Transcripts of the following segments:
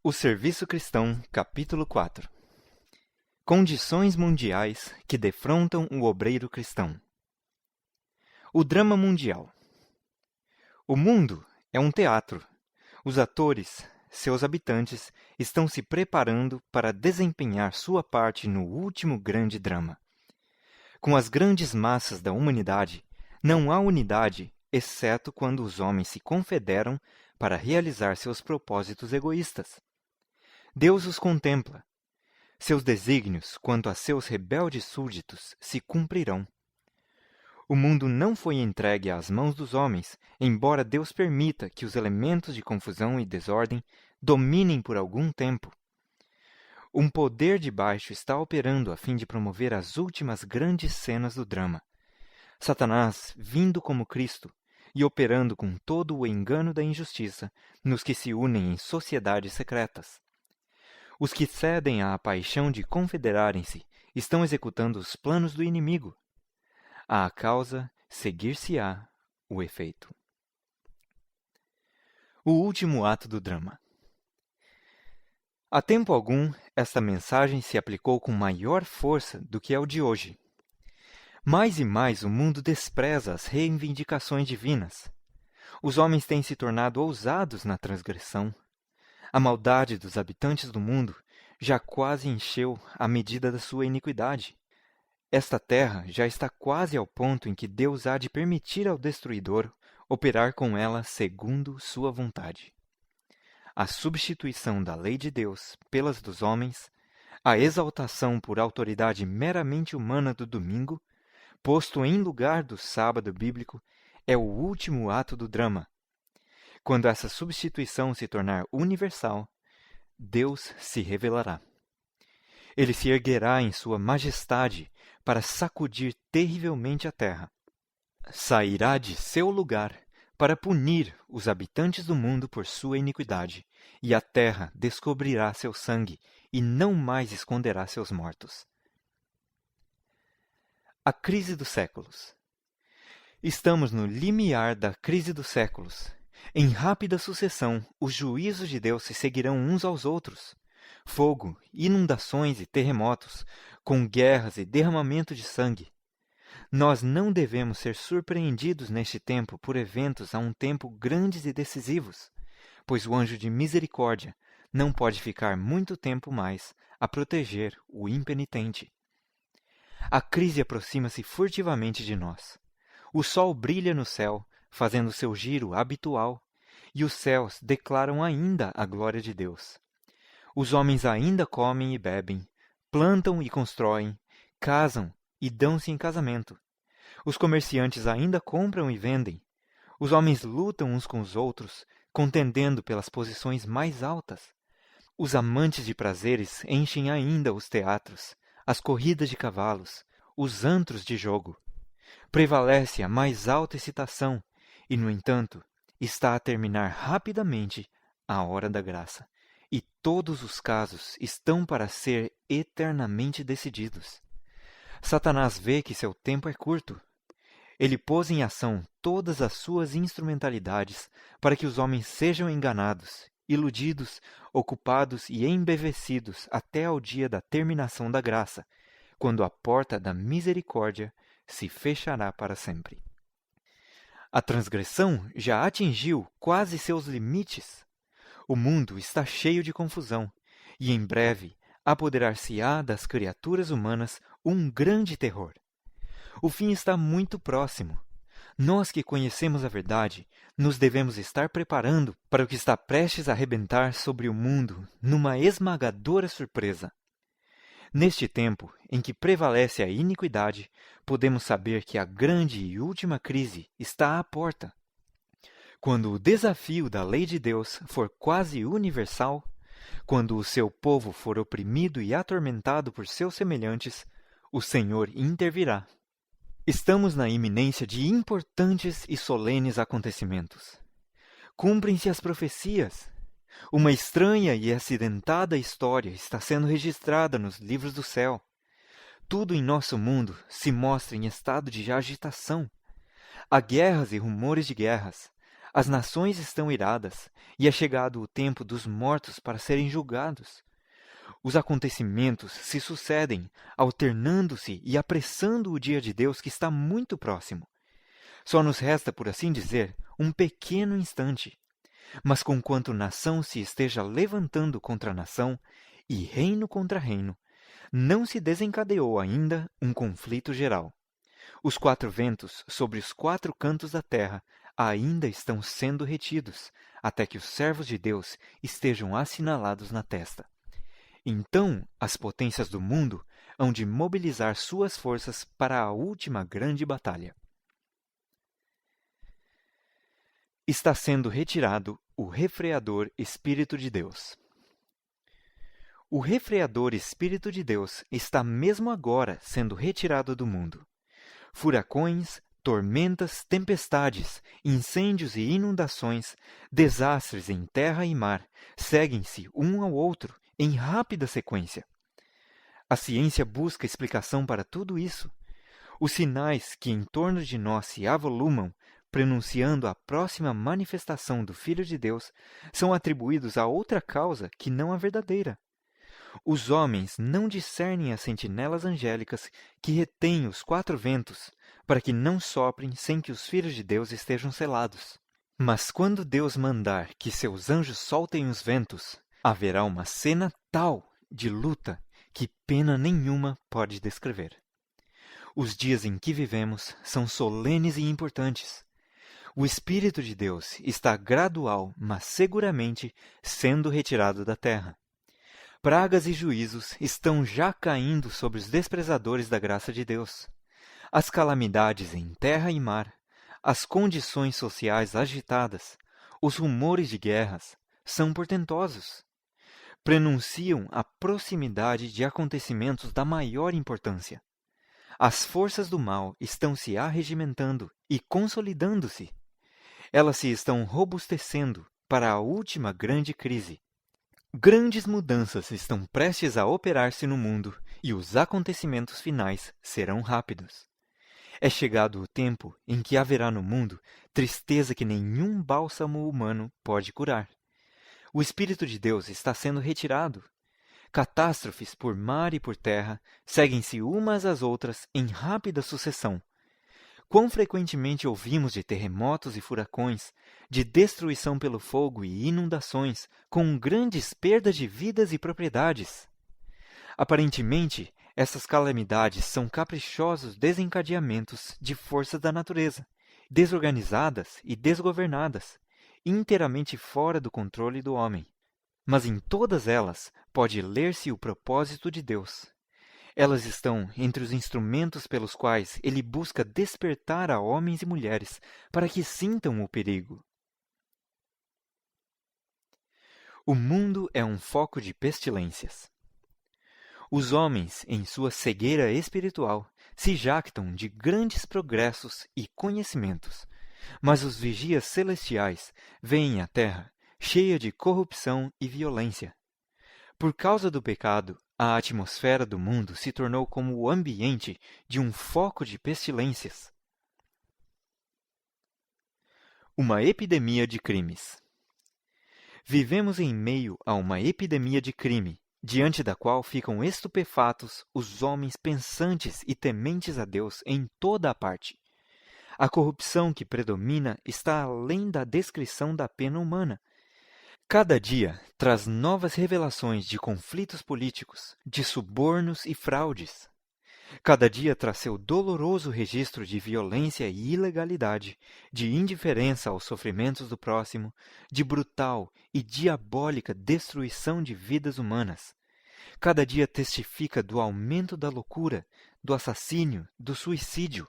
O Serviço Cristão, capítulo 4. Condições mundiais que defrontam o obreiro cristão. O drama mundial. O mundo é um teatro. Os atores, seus habitantes, estão se preparando para desempenhar sua parte no último grande drama. Com as grandes massas da humanidade, não há unidade, exceto quando os homens se confederam para realizar seus propósitos egoístas. Deus os contempla. Seus desígnios quanto a seus rebeldes súditos se cumprirão. O mundo não foi entregue às mãos dos homens, embora Deus permita que os elementos de confusão e desordem dominem por algum tempo. Um poder de baixo está operando a fim de promover as últimas grandes cenas do drama. Satanás, vindo como Cristo e operando com todo o engano da injustiça nos que se unem em sociedades secretas. Os que cedem à paixão de confederarem-se estão executando os planos do inimigo. À causa, seguir-se-á o efeito. O último ato do drama. Há tempo algum, esta mensagem se aplicou com maior força do que é o de hoje. Mais e mais o mundo despreza as reivindicações divinas. Os homens têm se tornado ousados na transgressão. A maldade dos habitantes do mundo já quase encheu a medida da sua iniquidade. Esta terra já está quase ao ponto em que Deus há de permitir ao destruidor operar com ela segundo sua vontade. A substituição da lei de Deus pelas dos homens, a exaltação por autoridade meramente humana do domingo, posto em lugar do sábado bíblico, é o último ato do drama. Quando essa substituição se tornar universal, Deus se revelará. Ele se erguerá em sua majestade para sacudir terrivelmente a terra. Sairá de seu lugar para punir os habitantes do mundo por sua iniquidade, e a terra descobrirá seu sangue e não mais esconderá seus mortos. A crise dos séculos. Estamos no limiar da crise dos séculos. Em rápida sucessão, os juízos de Deus se seguirão uns aos outros. Fogo, inundações e terremotos, com guerras e derramamento de sangue. Nós não devemos ser surpreendidos neste tempo por eventos a um tempo grandes e decisivos, pois o anjo de misericórdia não pode ficar muito tempo mais a proteger o impenitente. A crise aproxima-se furtivamente de nós. O sol brilha no céu, fazendo seu giro habitual, e os céus declaram ainda a glória de Deus. Os homens ainda comem e bebem, plantam e constroem, casam e dão-se em casamento. Os comerciantes ainda compram e vendem. Os homens lutam uns com os outros, contendendo pelas posições mais altas. Os amantes de prazeres enchem ainda os teatros, as corridas de cavalos, os antros de jogo. Prevalece a mais alta excitação, e, no entanto, está a terminar rapidamente a hora da graça, e todos os casos estão para ser eternamente decididos. Satanás vê que seu tempo é curto. Ele pôs em ação todas as suas instrumentalidades para que os homens sejam enganados, iludidos, ocupados e embevecidos até ao dia da terminação da graça, quando a porta da misericórdia se fechará para sempre. A transgressão já atingiu quase seus limites. O mundo está cheio de confusão, e em breve apoderar-se-á das criaturas humanas um grande terror. O fim está muito próximo. Nós que conhecemos a verdade, nos devemos estar preparando para o que está prestes a arrebentar sobre o mundo numa esmagadora surpresa. Neste tempo em que prevalece a iniquidade, podemos saber que a grande e última crise está à porta. Quando o desafio da lei de Deus for quase universal, quando o seu povo for oprimido e atormentado por seus semelhantes, o Senhor intervirá. Estamos na iminência de importantes e solenes acontecimentos. Cumprem-se as profecias. Uma estranha e acidentada história está sendo registrada nos livros do céu. Tudo em nosso mundo se mostra em estado de agitação. Há guerras e rumores de guerras. As nações estão iradas, e é chegado o tempo dos mortos para serem julgados. Os acontecimentos se sucedem, alternando-se e apressando o dia de Deus que está muito próximo. Só nos resta, por assim dizer, um pequeno instante. Mas conquanto nação se esteja levantando contra nação e reino contra reino, não se desencadeou ainda um conflito geral. Os 4 ventos sobre os 4 cantos da terra ainda estão sendo retidos, até que os servos de Deus estejam assinalados na testa. Então, as potências do mundo hão de mobilizar suas forças para a última grande batalha. Está sendo retirado o refreador Espírito de Deus. O refreador Espírito de Deus está mesmo agora sendo retirado do mundo. Furacões, tormentas, tempestades, incêndios e inundações, desastres em terra e mar, seguem-se um ao outro em rápida sequência. A ciência busca explicação para tudo isso. Os sinais que em torno de nós se avolumam, prenunciando a próxima manifestação do Filho de Deus, são atribuídos a outra causa que não a verdadeira. Os homens não discernem as sentinelas angélicas que retêm os 4 ventos, para que não soprem sem que os filhos de Deus estejam selados. Mas quando Deus mandar que seus anjos soltem os ventos, haverá uma cena tal de luta que pena nenhuma pode descrever. Os dias em que vivemos são solenes e importantes. O Espírito de Deus está gradual, mas seguramente, sendo retirado da terra. Pragas e juízos estão já caindo sobre os desprezadores da graça de Deus. As calamidades em terra e mar, as condições sociais agitadas, os rumores de guerras, são portentosos. Prenunciam a proximidade de acontecimentos da maior importância. As forças do mal estão se arregimentando e consolidando-se. Elas se estão robustecendo para a última grande crise. Grandes mudanças estão prestes a operar-se no mundo e os acontecimentos finais serão rápidos. É chegado o tempo em que haverá no mundo tristeza que nenhum bálsamo humano pode curar. O Espírito de Deus está sendo retirado. Catástrofes por mar e por terra seguem-se umas às outras em rápida sucessão. Quão frequentemente ouvimos de terremotos e furacões, de destruição pelo fogo e inundações, com grandes perdas de vidas e propriedades. Aparentemente, essas calamidades são caprichosos desencadeamentos de forças da natureza, desorganizadas e desgovernadas, inteiramente fora do controle do homem. Mas em todas elas pode ler-se o propósito de Deus. Elas estão entre os instrumentos pelos quais ele busca despertar a homens e mulheres para que sintam o perigo. O mundo é um foco de pestilências. Os homens, em sua cegueira espiritual, se jactam de grandes progressos e conhecimentos, mas os vigias celestiais veem a terra cheia de corrupção e violência. Por causa do pecado, a atmosfera do mundo se tornou como o ambiente de um foco de pestilências. Uma epidemia de crimes. Vivemos em meio a uma epidemia de crime, diante da qual ficam estupefatos os homens pensantes e tementes a Deus em toda a parte. A corrupção que predomina está além da descrição da pena humana. Cada dia traz novas revelações de conflitos políticos, de subornos e fraudes. Cada dia traz seu doloroso registro de violência e ilegalidade, de indiferença aos sofrimentos do próximo, de brutal e diabólica destruição de vidas humanas. Cada dia testifica do aumento da loucura, do assassínio, do suicídio.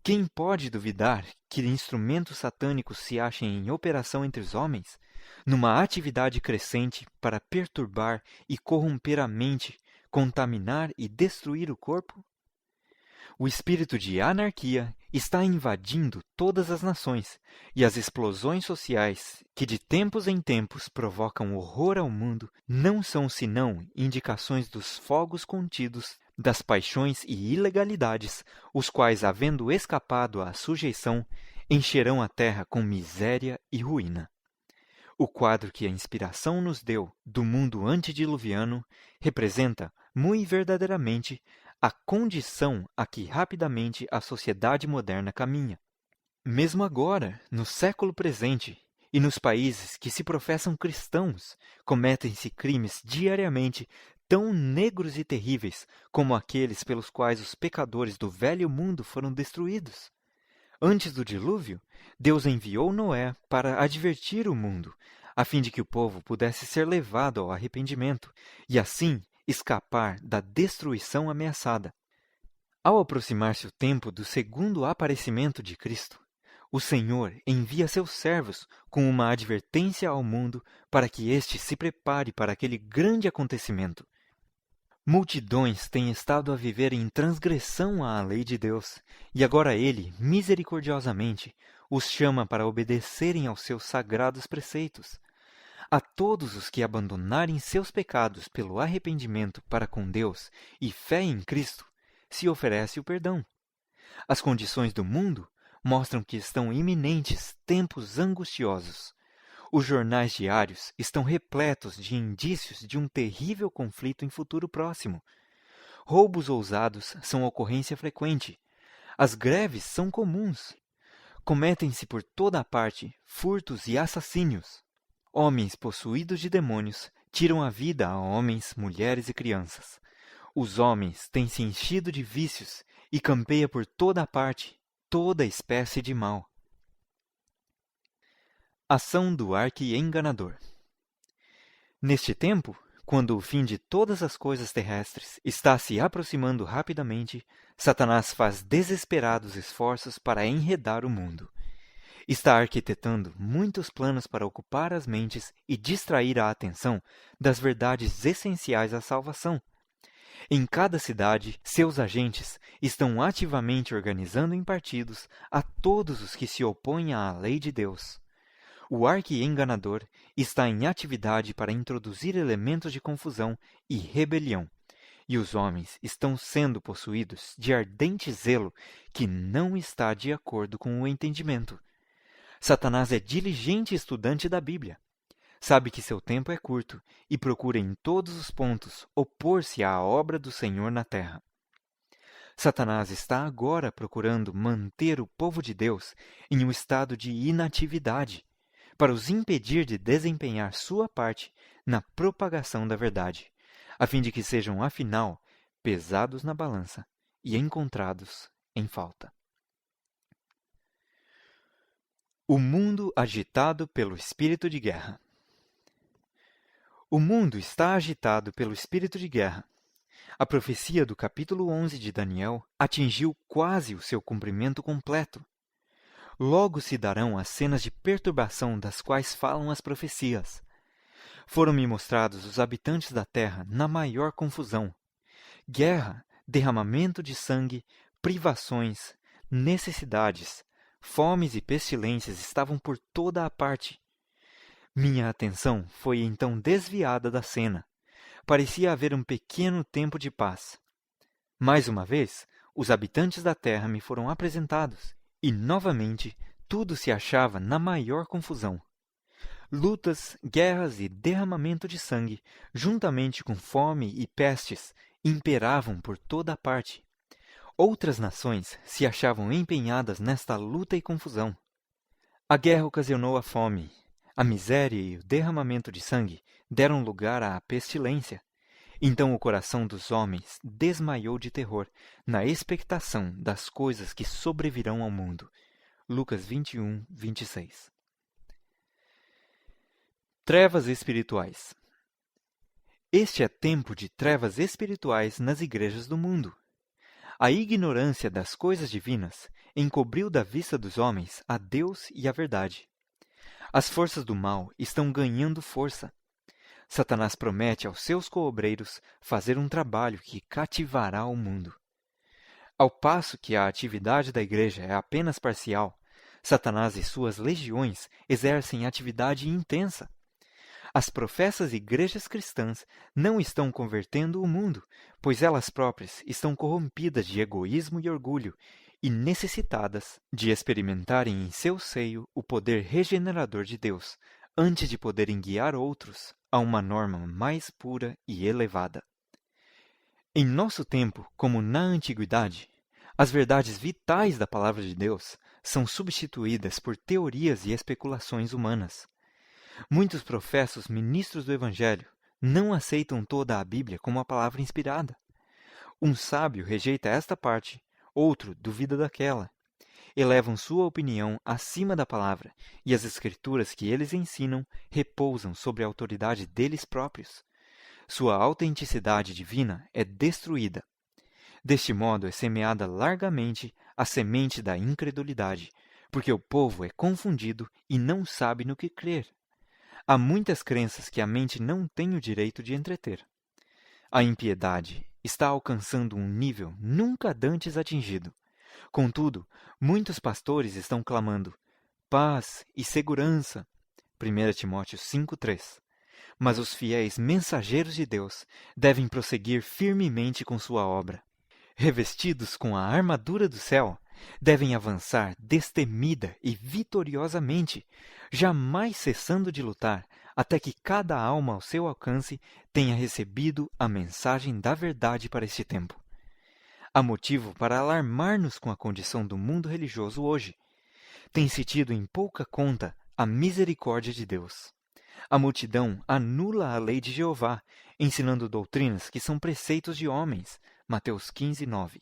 Quem pode duvidar que instrumentos satânicos se achem em operação entre os homens, numa atividade crescente para perturbar e corromper a mente, contaminar e destruir o corpo? O espírito de anarquia está invadindo todas as nações, e as explosões sociais que de tempos em tempos provocam horror ao mundo não são senão indicações dos fogos contidos, das paixões e ilegalidades, os quais, havendo escapado à sujeição, encherão a terra com miséria e ruína. O quadro que a inspiração nos deu do mundo antediluviano representa, muito verdadeiramente, a condição a que rapidamente a sociedade moderna caminha. Mesmo agora, no século presente, e nos países que se professam cristãos, cometem-se crimes diariamente tão negros e terríveis como aqueles pelos quais os pecadores do velho mundo foram destruídos. Antes do dilúvio, Deus enviou Noé para advertir o mundo, a fim de que o povo pudesse ser levado ao arrependimento e, assim, escapar da destruição ameaçada. Ao aproximar-se o tempo do segundo aparecimento de Cristo, o Senhor envia seus servos com uma advertência ao mundo para que este se prepare para aquele grande acontecimento. Multidões têm estado a viver em transgressão à lei de Deus, e agora Ele, misericordiosamente, os chama para obedecerem aos seus sagrados preceitos. A todos os que abandonarem seus pecados pelo arrependimento para com Deus e fé em Cristo, se oferece o perdão. As condições do mundo mostram que estão iminentes tempos angustiosos. Os jornais diários estão repletos de indícios de um terrível conflito em futuro próximo. Roubos ousados são ocorrência frequente. As greves são comuns. Cometem-se por toda a parte furtos e assassínios. Homens possuídos de demônios tiram a vida a homens, mulheres e crianças. Os homens têm se enchido de vícios e campeia por toda a parte toda espécie de mal. Ação do arqui-enganador. Neste tempo, quando o fim de todas as coisas terrestres está se aproximando rapidamente, Satanás faz desesperados esforços para enredar o mundo. Está arquitetando muitos planos para ocupar as mentes e distrair a atenção das verdades essenciais à salvação. Em cada cidade, seus agentes estão ativamente organizando em partidos a todos os que se opõem à lei de Deus. O arqui-enganador está em atividade para introduzir elementos de confusão e rebelião, e os homens estão sendo possuídos de ardente zelo que não está de acordo com o entendimento. Satanás é diligente estudante da Bíblia. Sabe que seu tempo é curto e procura em todos os pontos opor-se à obra do Senhor na terra. Satanás está agora procurando manter o povo de Deus em um estado de inatividade, para os impedir de desempenhar sua parte na propagação da verdade, a fim de que sejam, afinal, pesados na balança e encontrados em falta. O mundo agitado pelo espírito de guerra. O mundo está agitado pelo espírito de guerra. A profecia do capítulo 11 de Daniel atingiu quase o seu cumprimento completo. Logo se darão as cenas de perturbação das quais falam as profecias. Foram-me mostrados os habitantes da terra na maior confusão. Guerra, derramamento de sangue, privações, necessidades, fomes e pestilências estavam por toda a parte. Minha atenção foi então desviada da cena. Parecia haver um pequeno tempo de paz. Mais uma vez, os habitantes da terra me foram apresentados, e novamente tudo se achava na maior confusão. Lutas, guerras e derramamento de sangue, juntamente com fome e pestes, imperavam por toda a parte. Outras nações se achavam empenhadas nesta luta e confusão. A guerra ocasionou a fome. A miséria e o derramamento de sangue deram lugar à pestilência. Então o coração dos homens desmaiou de terror na expectação das coisas que sobrevirão ao mundo. Lucas 21, 26. Trevas espirituais. Este é tempo de trevas espirituais nas igrejas do mundo. A ignorância das coisas divinas encobriu da vista dos homens a Deus e a verdade. As forças do mal estão ganhando força. Satanás promete aos seus coobreiros fazer um trabalho que cativará o mundo. Ao passo que a atividade da igreja é apenas parcial, Satanás e suas legiões exercem atividade intensa. As professas igrejas cristãs não estão convertendo o mundo, pois elas próprias estão corrompidas de egoísmo e orgulho e necessitadas de experimentarem em seu seio o poder regenerador de Deus, antes de poderem guiar outros a uma norma mais pura e elevada. Em nosso tempo, como na antiguidade, as verdades vitais da Palavra de Deus são substituídas por teorias e especulações humanas. Muitos professos ministros do Evangelho não aceitam toda a Bíblia como a palavra inspirada. Um sábio rejeita esta parte, outro duvida daquela. Elevam sua opinião acima da palavra, e as escrituras que eles ensinam repousam sobre a autoridade deles próprios. Sua autenticidade divina é destruída. Deste modo é semeada largamente a semente da incredulidade, porque o povo é confundido e não sabe no que crer. Há muitas crenças que a mente não tem o direito de entreter. A impiedade está alcançando um nível nunca dantes atingido. Contudo, muitos pastores estão clamando paz e segurança. 1 Timóteo 5:3. Mas os fiéis mensageiros de Deus devem prosseguir firmemente com sua obra. Revestidos com a armadura do céu, devem avançar destemida e vitoriosamente, jamais cessando de lutar, até que cada alma ao seu alcance tenha recebido a mensagem da verdade para este tempo. Há motivo para alarmar-nos com a condição do mundo religioso hoje. Tem-se tido em pouca conta a misericórdia de Deus. A multidão anula a lei de Jeová, ensinando doutrinas que são preceitos de homens. Mateus 15:9.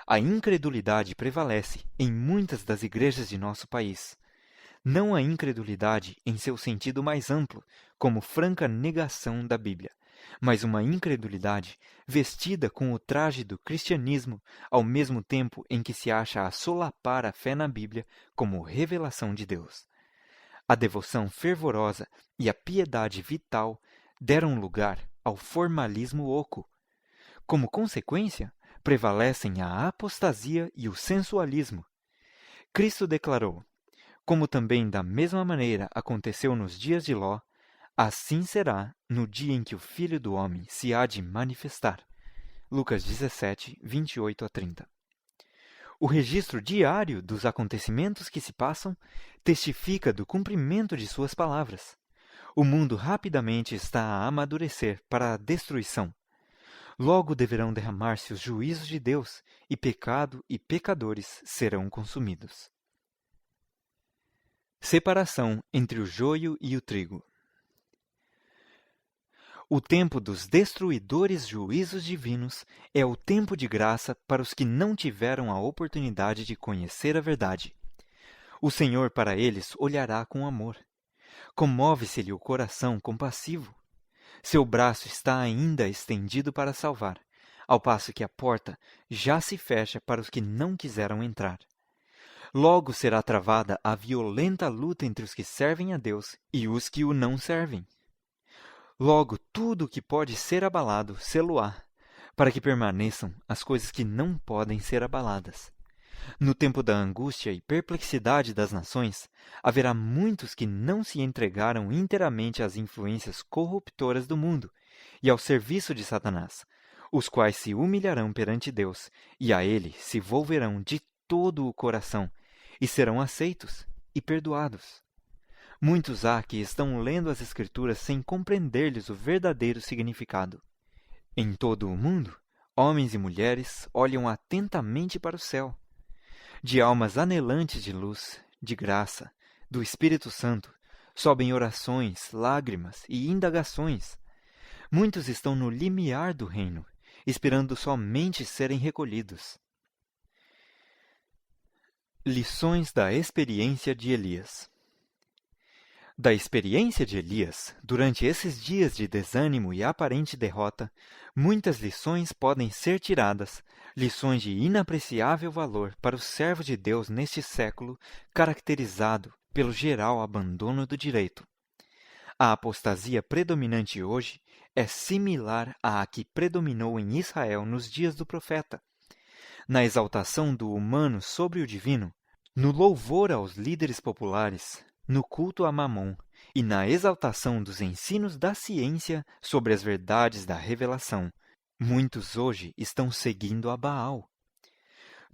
A incredulidade prevalece em muitas das igrejas de nosso país. Não a incredulidade em seu sentido mais amplo, como franca negação da Bíblia, mas uma incredulidade vestida com o traje do cristianismo, ao mesmo tempo em que se acha a solapar a fé na Bíblia como revelação de Deus. A devoção fervorosa e a piedade vital deram lugar ao formalismo oco. Como consequência, prevalecem a apostasia e o sensualismo. Cristo declarou: como também da mesma maneira aconteceu nos dias de Ló, assim será no dia em que o Filho do Homem se há de manifestar. Lucas 17, 28-30. O registro diário dos acontecimentos que se passam testifica do cumprimento de suas palavras. O mundo rapidamente está a amadurecer para a destruição. Logo deverão derramar-se os juízos de Deus, e pecado e pecadores serão consumidos. Separação entre o joio e o trigo. O tempo dos destruidores juízos divinos é o tempo de graça para os que não tiveram a oportunidade de conhecer a verdade. O Senhor para eles olhará com amor. Comove-se-lhe o coração compassivo. Seu braço está ainda estendido para salvar, ao passo que a porta já se fecha para os que não quiseram entrar. Logo será travada a violenta luta entre os que servem a Deus e os que o não servem. Logo tudo o que pode ser abalado sê-lo-á, para que permaneçam as coisas que não podem ser abaladas. No tempo da angústia e perplexidade das nações, haverá muitos que não se entregaram inteiramente às influências corruptoras do mundo e ao serviço de Satanás, os quais se humilharão perante Deus e a ele se volverão de todo o coração e serão aceitos e perdoados. Muitos há que estão lendo as Escrituras sem compreender-lhes o verdadeiro significado. Em todo o mundo, homens e mulheres olham atentamente para o céu. De almas anelantes de luz, de graça, do Espírito Santo, sobem orações, lágrimas e indagações. Muitos estão no limiar do reino, esperando somente serem recolhidos. Lições da experiência de Elias. Da experiência de Elias, durante esses dias de desânimo e aparente derrota, muitas lições podem ser tiradas, lições de inapreciável valor para o servo de Deus neste século, caracterizado pelo geral abandono do direito. A apostasia predominante hoje é similar à que predominou em Israel nos dias do profeta. Na exaltação do humano sobre o divino, no louvor aos líderes populares, no culto a Mamon e na exaltação dos ensinos da ciência sobre as verdades da revelação, muitos hoje estão seguindo a Baal.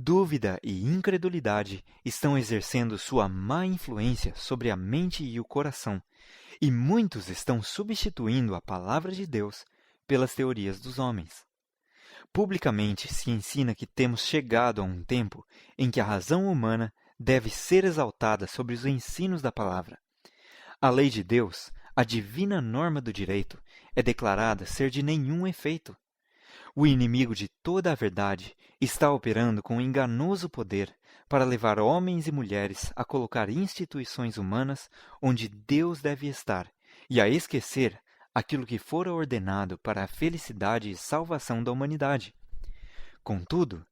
Dúvida e incredulidade estão exercendo sua má influência sobre a mente e o coração, e muitos estão substituindo a palavra de Deus pelas teorias dos homens. Publicamente se ensina que temos chegado a um tempo em que a razão humana deve ser exaltada sobre os ensinos da palavra. A lei de Deus, a divina norma do direito, é declarada ser de nenhum efeito. O inimigo de toda a verdade está operando com enganoso poder para levar homens e mulheres a colocar instituições humanas onde Deus deve estar e a esquecer aquilo que fora ordenado para a felicidade e salvação da humanidade. Contudo,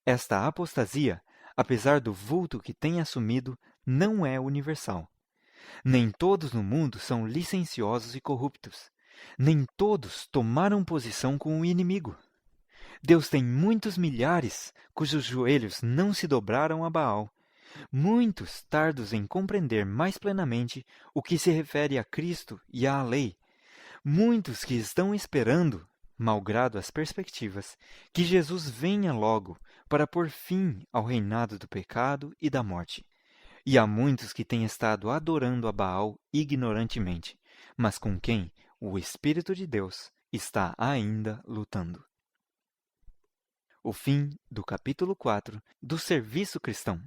esta apostasia, apesar do vulto que tem assumido, não é universal. Nem todos no mundo são licenciosos e corruptos. Nem todos tomaram posição com o inimigo. Deus tem muitos milhares cujos joelhos não se dobraram a Baal, muitos tardos em compreender mais plenamente o que se refere a Cristo e à lei, muitos que estão esperando, malgrado as perspectivas, que Jesus venha logo para pôr fim ao reinado do pecado e da morte. E há muitos que têm estado adorando a Baal ignorantemente, mas com quem o Espírito de Deus está ainda lutando. O fim do capítulo 4 do Serviço Cristão.